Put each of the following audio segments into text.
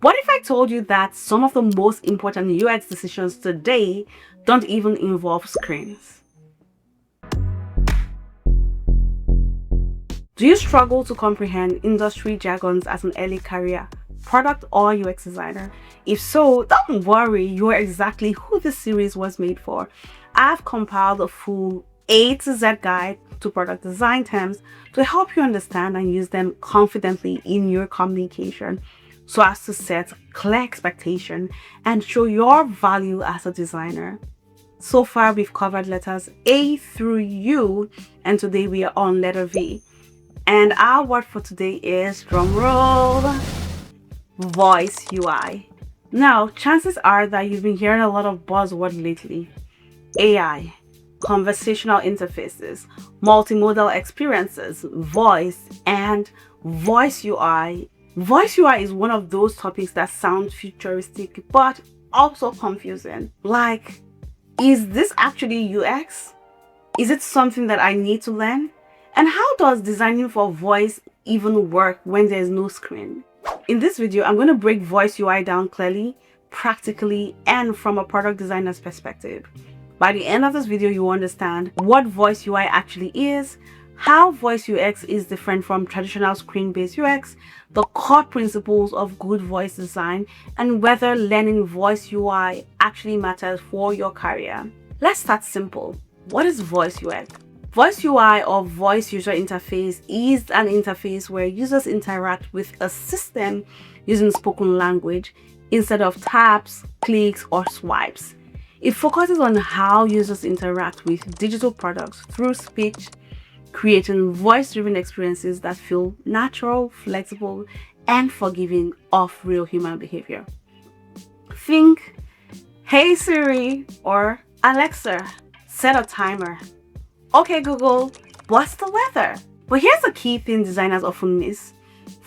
What if I told you that some of the most important UX decisions today don't even involve screens? Do you struggle to comprehend industry jargons as an early career, product or UX designer? If so, don't worry, you're exactly who this series was made for. I've compiled a full A to Z guide to product design terms to help you understand and use them confidently in your communication so as to set clear expectation and show your value as a designer. So far, we've covered letters A through U, and today we are on letter V. And our word for today is, drumroll, voice UI. Now, chances are that you've been hearing a lot of buzzwords lately. AI, conversational interfaces, multimodal experiences, voice, and voice UI. Voice UI is one of those topics that sound futuristic but also confusing. Like, is this actually UX? Is it something that I need to learn? And how does designing for voice even work when there's no screen? In this video, I'm going to break voice UI down clearly, practically, and from a product designer's perspective. By the end of this video, you will understand what voice UI actually is, how voice UX is different from traditional screen-based UX, the core principles of good voice design, and whether learning voice UI actually matters for your career. Let's start simple. What is voice UX? Voice UI, or voice user interface, is an interface where users interact with a system using spoken language instead of taps, clicks, or swipes. It focuses on how users interact with digital products through speech, creating voice-driven experiences that feel natural, flexible, and forgiving of real human behavior. Think, "Hey Siri," or "Alexa, set a timer." "Okay Google, what's the weather?" But here's the key thing designers often miss.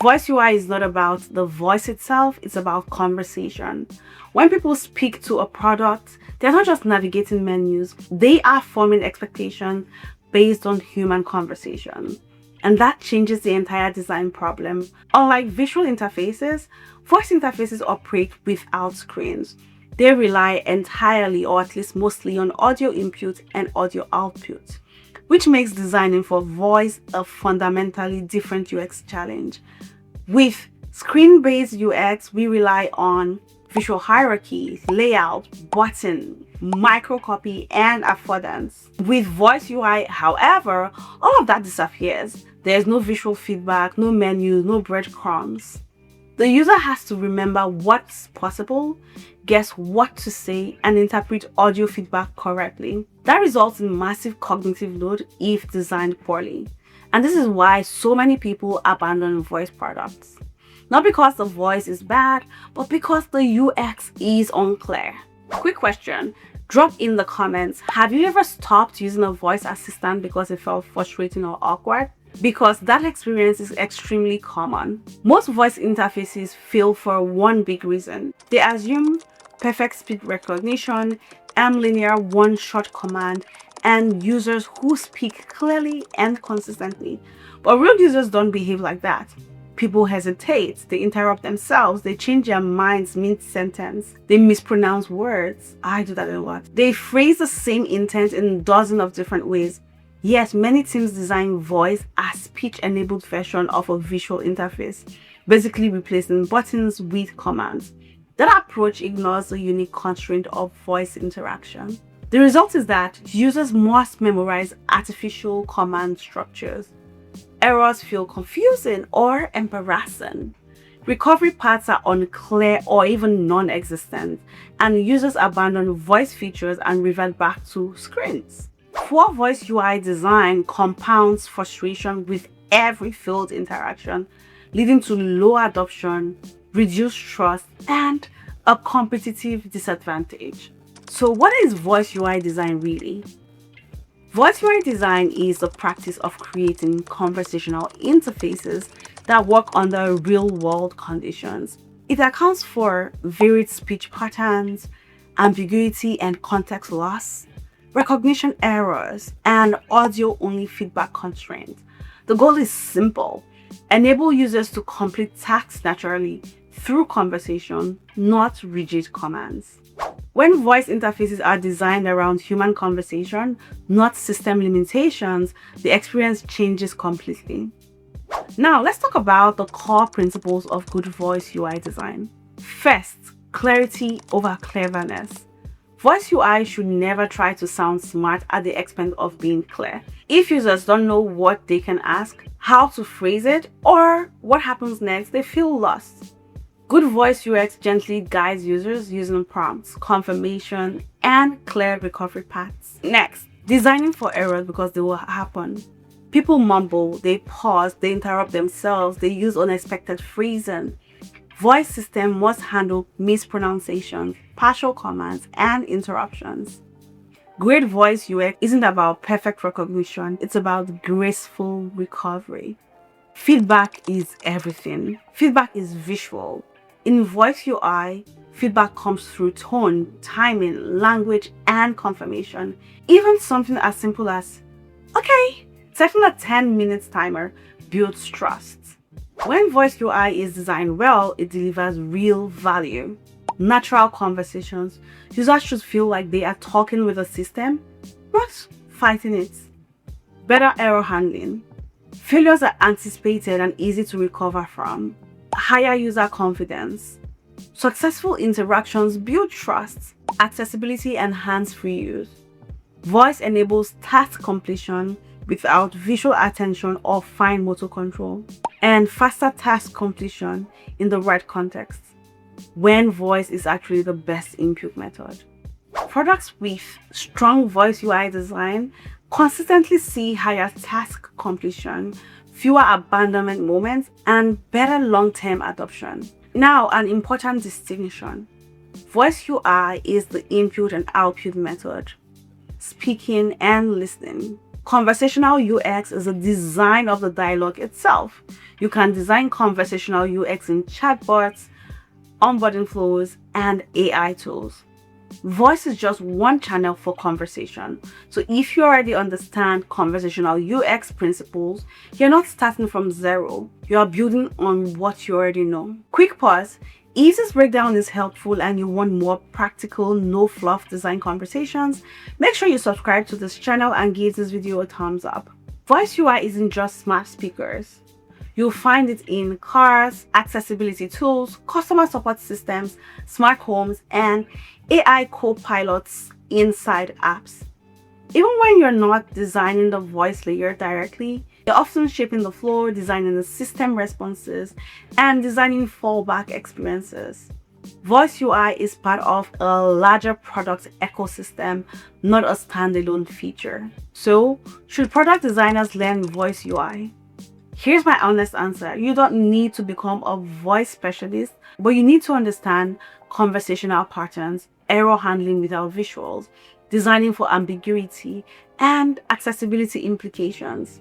Voice UI is not about the voice itself, it's about conversation. When people speak to a product, they're not just navigating menus, they are forming expectations based on human conversation. And that changes the entire design problem. Unlike visual interfaces, voice interfaces operate without screens. They rely entirely, or at least mostly, on audio input and audio output, which makes designing for voice a fundamentally different UX challenge. With screen-based UX, we rely on visual hierarchy, layout, button, microcopy, and affordance. With voice UI, however, all of that disappears. There's no visual feedback, no menus, no breadcrumbs. The user has to remember what's possible, guess what to say, and interpret audio feedback correctly. That results in massive cognitive load if designed poorly. And this is why so many people abandon voice products. Not because the voice is bad, but because the UX is unclear. Quick question, drop in the comments, have you ever stopped using a voice assistant because it felt frustrating or awkward? Because that experience is extremely common. Most voice interfaces fail for one big reason. They assume perfect speech recognition, linear one-shot command, and users who speak clearly and consistently. But real users don't behave like that. People hesitate, they interrupt themselves, they change their minds mid-sentence, they mispronounce words. I do that a lot. They phrase the same intent in dozens of different ways. Yes, many teams design voice as speech-enabled version of a visual interface, basically replacing buttons with commands. That approach ignores the unique constraint of voice interaction. The result is that users must memorize artificial command structures. Errors feel confusing or embarrassing. Recovery paths are unclear or even non-existent, and users abandon voice features and revert back to screens. Poor voice UI design compounds frustration with every failed interaction, leading to low adoption, reduced trust, and a competitive disadvantage. So what is voice UI design really? Voice UI design is the practice of creating conversational interfaces that work under real-world conditions. It accounts for varied speech patterns, ambiguity and context loss, recognition errors, and audio-only feedback constraints. The goal is simple: enable users to complete tasks naturally, through conversation, not rigid commands. When voice interfaces are designed around human conversation, not system limitations, the experience changes completely. Now, let's talk about the core principles of good voice UI design. First, clarity over cleverness. Voice UI should never try to sound smart at the expense of being clear. If users don't know what they can ask, how to phrase it, or what happens next, they feel lost. Good voice UX gently guides users using prompts, confirmation, and clear recovery paths. Next, designing for errors because they will happen. People mumble, they pause, they interrupt themselves, they use unexpected phrasing. Voice system must handle mispronunciation, partial commands, and interruptions. Great voice UX isn't about perfect recognition, it's about graceful recovery. Feedback is everything. Feedback is visual. In voice UI, feedback comes through tone, timing, language, and confirmation. Even something as simple as, okay, setting a 10-minute timer builds trust. When voice UI is designed well, it delivers real value. Natural conversations. Users should feel like they are talking with a system, not fighting it. Better error handling. Failures are anticipated and easy to recover from. Higher user confidence. Successful interactions build trust. Accessibility and hands-free use. Voice enables task completion without visual attention or fine motor control, and faster task completion in the right context, when voice is actually the best input method. Products with strong voice UI design consistently see higher task completion, fewer abandonment moments, and better long-term adoption. Now, an important distinction. Voice UI is the input and output method, speaking and listening. Conversational UX is a design of the dialogue itself. You can design conversational UX in chatbots, onboarding flows, and AI tools. Voice is just one channel for conversation. So if you already understand conversational UX principles, you're not starting from zero. You are building on what you already know. Quick pause. If this breakdown is helpful and you want more practical, no fluff design conversations, make sure you subscribe to this channel and give this video a thumbs up. Voice UI isn't just smart speakers. You'll find it in cars, accessibility tools, customer support systems, smart homes, and AI co-pilots inside apps. Even when you're not designing the voice layer directly, you're often shaping the flow, designing the system responses, and designing fallback experiences. Voice UI is part of a larger product ecosystem, not a standalone feature. So, should product designers learn voice UI? Here's my honest answer. You don't need to become a voice specialist, but you need to understand conversational patterns, error handling without visuals, designing for ambiguity, and accessibility implications.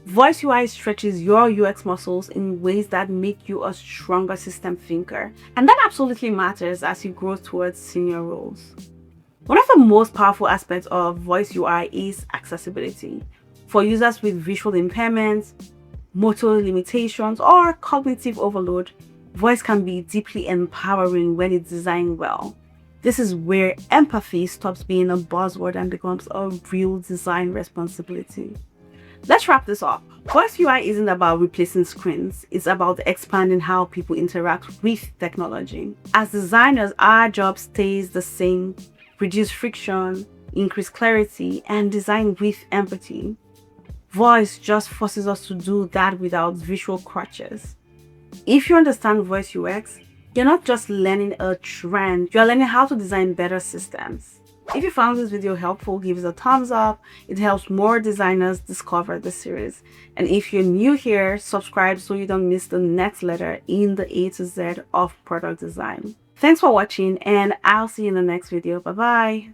Voice UI stretches your UX muscles in ways that make you a stronger system thinker, and that absolutely matters as you grow towards senior roles. One of the most powerful aspects of voice UI is accessibility. For users with visual impairments, motor limitations, or cognitive overload, voice can be deeply empowering when it's designed well. This is where empathy stops being a buzzword and becomes a real design responsibility. Let's wrap this up. Voice UI isn't about replacing screens, it's about expanding how people interact with technology. As designers, our job stays the same: reduce friction, increase clarity, and design with empathy. Voice just forces us to do that without visual crutches. If you understand voice UX, you're not just learning a trend, you're learning how to design better systems. If you found this video helpful, give it a thumbs up. It helps more designers discover the series. And if you're new here, subscribe so you don't miss the next letter in the A to Z of product design. Thanks for watching, and I'll see you in the next video. Bye bye.